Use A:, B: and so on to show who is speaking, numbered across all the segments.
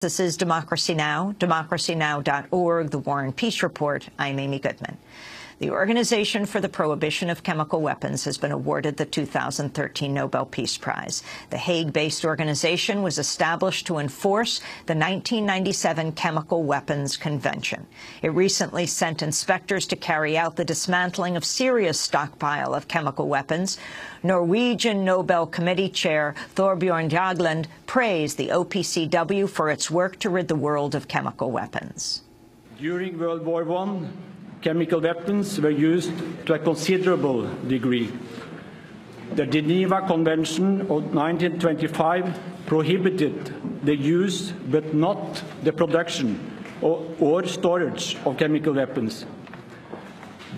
A: This is Democracy Now!, democracynow.org, The War and Peace Report. I'm Amy Goodman. The Organization for the Prohibition of Chemical Weapons has been awarded the 2013 Nobel Peace Prize. The Hague-based organization was established to enforce the 1997 Chemical Weapons Convention. It recently sent inspectors to carry out the dismantling of Syria's stockpile of chemical weapons. Norwegian Nobel Committee Chair Thorbjørn Jagland praised the OPCW for its work to rid the world of chemical weapons.
B: During World War I, chemical weapons were used to a considerable degree. The Geneva Convention of 1925 prohibited the use but not the production or storage of chemical weapons.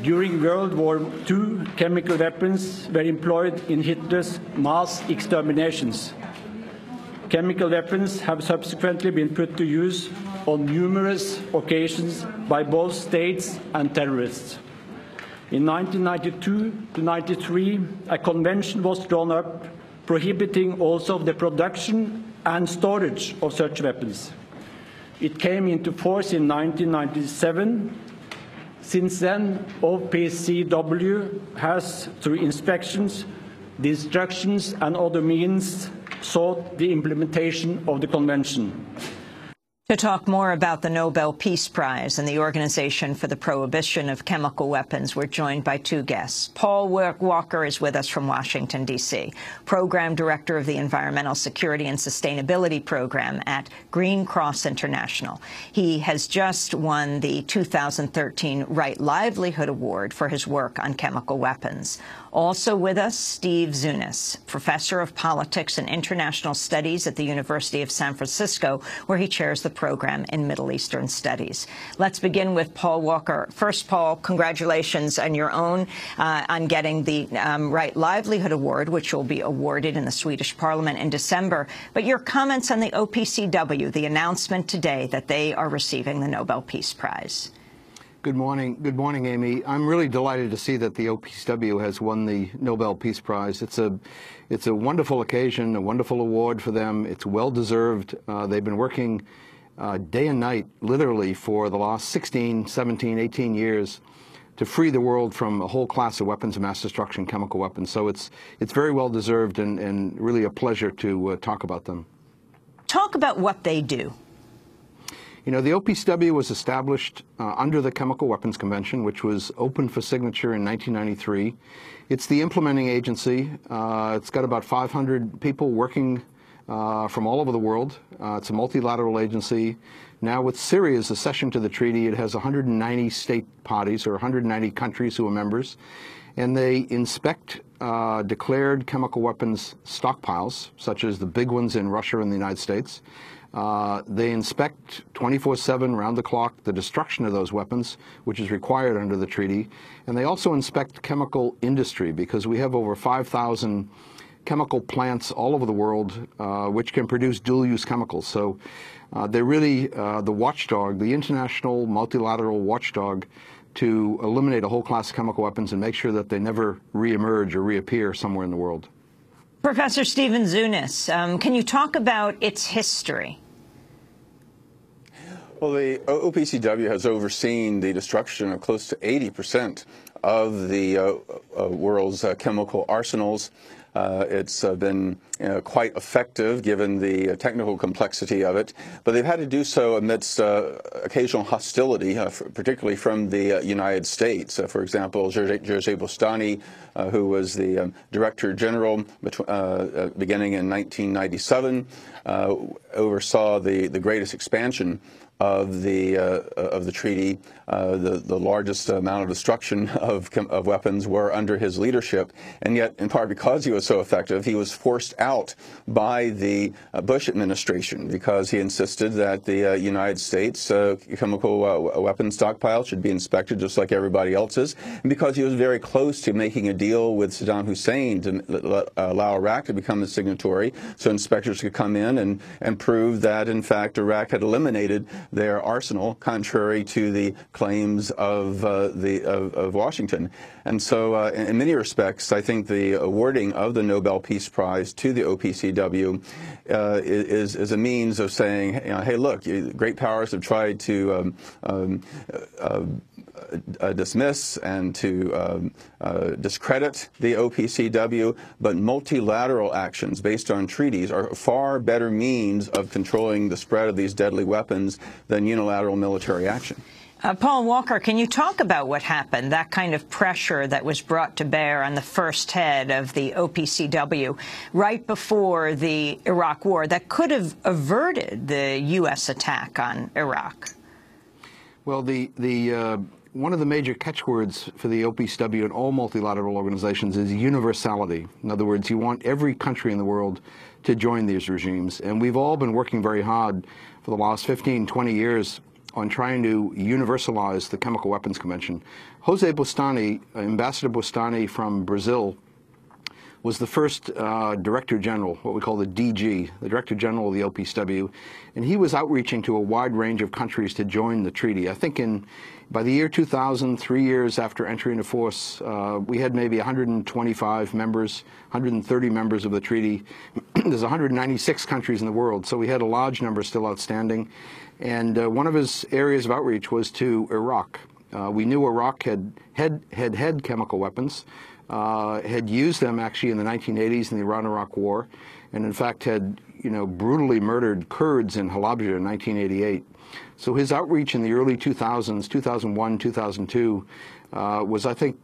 B: During World War II, chemical weapons were employed in Hitler's mass exterminations. Chemical weapons have subsequently been put to use on numerous occasions by both states and terrorists. In 1992-93, a convention was drawn up prohibiting also the production and storage of such weapons. It came into force in 1997. Since then, OPCW has, through inspections, the instructions and other means, sought the implementation of the convention.
A: To talk more about the Nobel Peace Prize and the Organization for the Prohibition of Chemical Weapons, we're joined by two guests. Paul Walker is with us from Washington, D.C., Program Director of the Environmental Security and Sustainability Program at Green Cross International. He has just won the 2013 Right Livelihood Award for his work on chemical weapons. Also with us, Steve Zunis, Professor of Politics and International Studies at the University of San Francisco, where he chairs the program in Middle Eastern Studies. Let's begin with Paul Walker. First, Paul, congratulations on your own on getting the Right Livelihood Award, which will be awarded in the Swedish Parliament in December. But your comments on the OPCW, the announcement today that they are receiving the Nobel Peace Prize.
C: Good morning. Good morning, Amy. I'm really delighted to see that the OPCW has won the Nobel Peace Prize. It's a wonderful occasion, a wonderful award for them. It's well-deserved. They've been working day and night, literally, for the last 16, 17, 18 years to free the world from a whole class of weapons of mass destruction, chemical weapons. So it's very well-deserved and really a pleasure to talk about them.
A: Talk about what they do.
C: You know, the OPCW was established under the Chemical Weapons Convention, which was open for signature in 1993. It's the implementing agency. It's got about 500 people working from all over the world. It's a multilateral agency. Now with Syria's accession to the treaty, it has 190 state parties, or 190 countries who are members, and they inspect declared chemical weapons stockpiles, such as the big ones in Russia and the United States. They inspect 24/7, round the clock, the destruction of those weapons, which is required under the treaty. And they also inspect chemical industry, because we have over 5,000 chemical plants all over the world which can produce dual-use chemicals. So they're really the watchdog, the international multilateral watchdog, to eliminate a whole class of chemical weapons and make sure that they never reemerge or reappear somewhere in the world.
A: Professor Stephen Zunis, can you talk about its history?
D: Well, the OPCW has overseen the destruction of close to 80% of the world's chemical arsenals. It's been quite effective given the technical complexity of it, but they've had to do so amidst occasional hostility, particularly from the United States. For example, Jerzy Bostani, who was the Director General beginning in 1997, oversaw the greatest expansion of the treaty. The largest amount of destruction of weapons were under his leadership, and yet, in part because he was so effective, he was forced out by the Bush administration because he insisted that the United States chemical weapons stockpile should be inspected just like everybody else's, and because he was very close to making a deal with Saddam Hussein to allow Iraq to become a signatory, so inspectors could come in and prove that, in fact, Iraq had eliminated their arsenal, contrary to the claims of Washington. And so, in many respects, I think the awarding of the Nobel Peace Prize to the OPCW is a means of saying, hey, look, great powers have tried to dismiss and to discredit the OPCW, but multilateral actions based on treaties are a far better means of controlling the spread of these deadly weapons than unilateral military action.
A: Paul Walker, can you talk about what happened, that kind of pressure that was brought to bear on the first head of the OPCW right before the Iraq War that could have averted the U.S. attack on Iraq?
C: Well, one of the major catchwords for the OPCW and all multilateral organizations is universality. In other words, you want every country in the world to join these regimes. And we've all been working very hard for the last 15, 20 years on trying to universalize the Chemical Weapons Convention. Jose Bustani, Ambassador Bustani from Brazil, was the first Director General, what we call the DG, the Director General of the OPCW, and he was outreaching to a wide range of countries to join the treaty. I think by the year 2000, 3 years after entry into force, we had maybe 125 members, 130 members of the treaty. There's 196 countries in the world, so we had a large number still outstanding. And one of his areas of outreach was to Iraq. We knew Iraq had chemical weapons, had used them actually in the 1980s in the Iran-Iraq War, and in fact had brutally murdered Kurds in Halabja in 1988. So his outreach in the early 2000s, 2001, 2002, was, I think,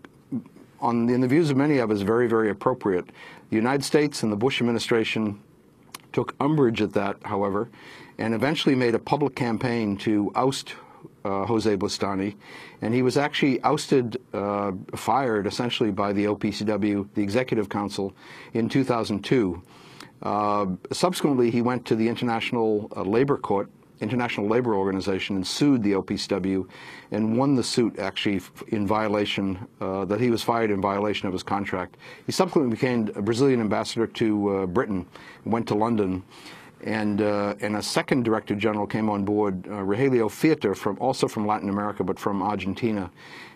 C: in the views of many of us, very, very appropriate. The United States and the Bush administration took umbrage at that, however, and eventually made a public campaign to oust Jose Bustani, and he was actually ousted, fired essentially by the OPCW, the Executive Council, in 2002. Subsequently, he went to the International Labor Court, International Labor Organization, and sued the OPCW and won the suit actually in violation, that he was fired in violation of his contract. He subsequently became a Brazilian ambassador to Britain, went to London, and a second Director General came on board, Rogelio Fieta, also from Latin America, but from Argentina.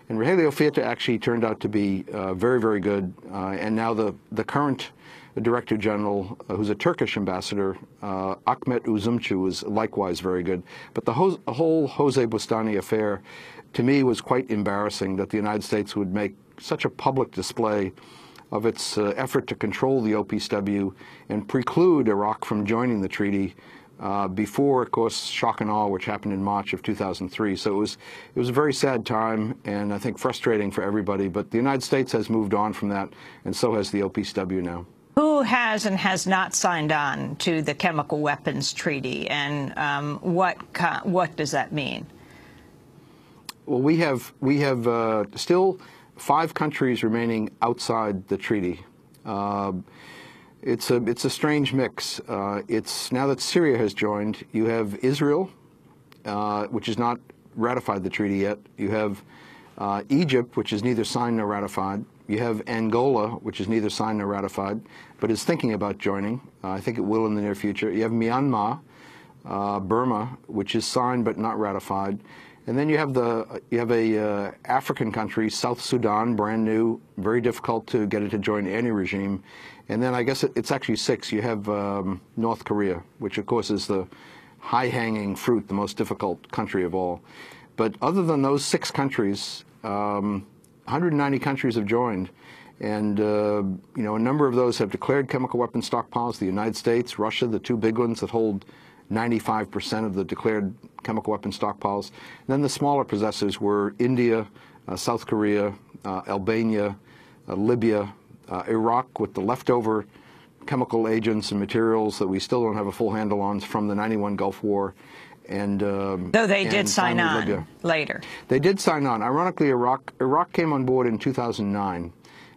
C: And Rogelio Fieta actually turned out to be very, very good. And now the current Director General, who's a Turkish ambassador, Ahmet Uzumcu, is likewise very good. But the whole Jose Bustani affair, to me, was quite embarrassing that the United States would make such a public display of its effort to control the OPCW and preclude Iraq from joining the treaty before, of course, shock and awe, which happened in March of 2003. So it was a very sad time, and I think frustrating for everybody. But the United States has moved on from that, and so has the OPCW now.
A: Who has and has not signed on to the Chemical Weapons Treaty, and what does that mean?
C: Well, we have still 5 countries remaining outside the treaty. It's a strange mix. It's now that Syria has joined, you have Israel, which has not ratified the treaty yet. You have Egypt, which is neither signed nor ratified. You have Angola, which is neither signed nor ratified, but is thinking about joining. I think it will in the near future. You have Myanmar, Burma, which is signed but not ratified. And then you have a African country, South Sudan, brand new, very difficult to get it to join any regime. And then I guess it's actually 6. You have North Korea, which of course is the high-hanging fruit, the most difficult country of all. But other than those 6 countries, 190 countries have joined. And a number of those have declared chemical weapons stockpiles. The United States, Russia, the 2 big ones that hold 95% of the declared chemical weapons stockpiles. And then the smaller possessors were India, South Korea, Albania, Libya, Iraq, with the leftover chemical agents and materials that we still don't have a full handle on from the '91 Gulf War. And
A: though they did sign on Libya. Later.
C: They did sign on. Ironically, Iraq came on board in 2009.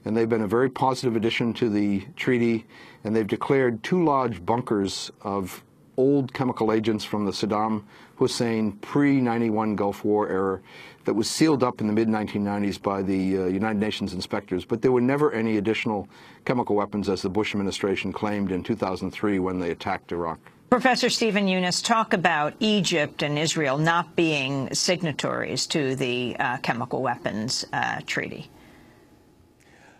C: And they've been a very positive addition to the treaty. And they've declared 2 large bunkers of old chemical agents from the Saddam Hussein pre-91 Gulf War era that was sealed up in the mid-1990s by the United Nations inspectors. But there were never any additional chemical weapons, as the Bush administration claimed in 2003 when they attacked Iraq.
A: Professor Stephen Yunus, talk about Egypt and Israel not being signatories to the chemical weapons treaty.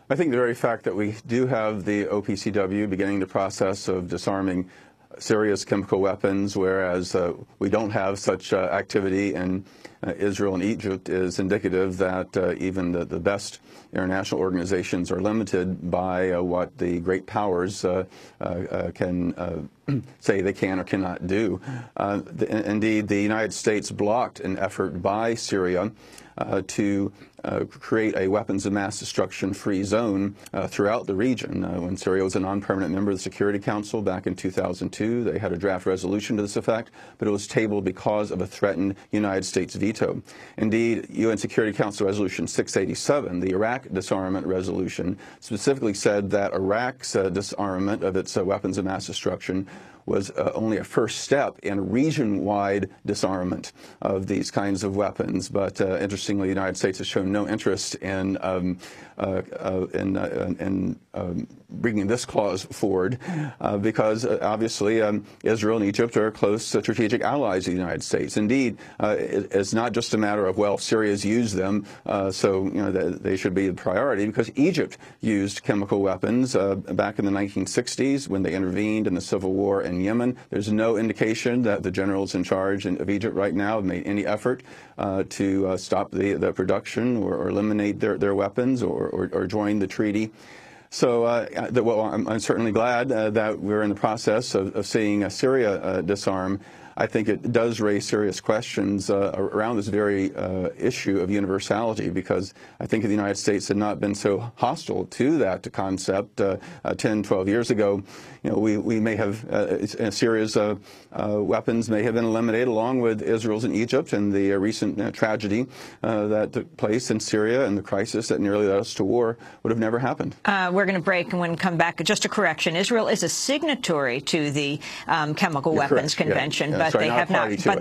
D: I think the very fact that we do have the OPCW beginning the process of disarming Syria's chemical weapons, whereas we don't have such activity in Israel and Egypt, is indicative that even the best international organizations are limited by what the great powers can say they can or cannot do. Indeed, the United States blocked an effort by Syria to create a weapons of mass destruction-free zone throughout the region. When Syria was a non-permanent member of the Security Council back in 2002, they had a draft resolution to this effect, but it was tabled because of a threatened United States veto. Indeed, UN Security Council Resolution 687, the Iraq disarmament resolution, specifically said that Iraq's disarmament of its weapons of mass destruction was only a first step in region-wide disarmament of these kinds of weapons. But interestingly, the United States has shown no interest in bringing this clause forward because obviously Israel and Egypt are close strategic allies of the United States. Indeed, it's not just a matter of, well, Syria's used them, so they should be the priority, because Egypt used chemical weapons back in the 1960s when they intervened in the civil war in Yemen. There's no indication that the generals in charge of Egypt right now have made any effort to stop the production or eliminate their weapons or join the treaty. So well, I'm certainly glad that we're in the process of seeing Syria disarm. I think it does raise serious questions around this very issue of universality, because I think if the United States had not been so hostile to that concept 10, 12 years ago, we may have, Syria's weapons may have been eliminated along with Israel's and Egypt, and the recent tragedy that took place in Syria and the crisis that nearly led us to war would have never happened.
A: We're going to break, and when we come back, just a correction. Israel is a signatory to the Chemical Weapons Convention,
D: yeah.
A: but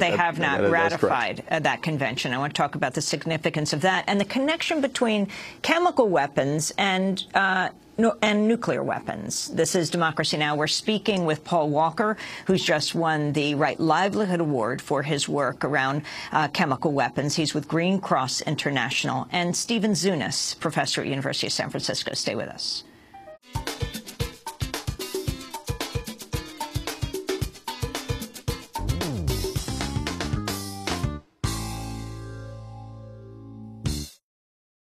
A: they have not ratified that convention. I want to talk about the significance of that and the connection between chemical weapons and nuclear weapons. This is Democracy Now! We're speaking with Paul Walker, who's just won the Right Livelihood Award for his work around chemical weapons. He's with Green Cross International. And Stephen Yunus, professor at University of San Francisco. Stay with us.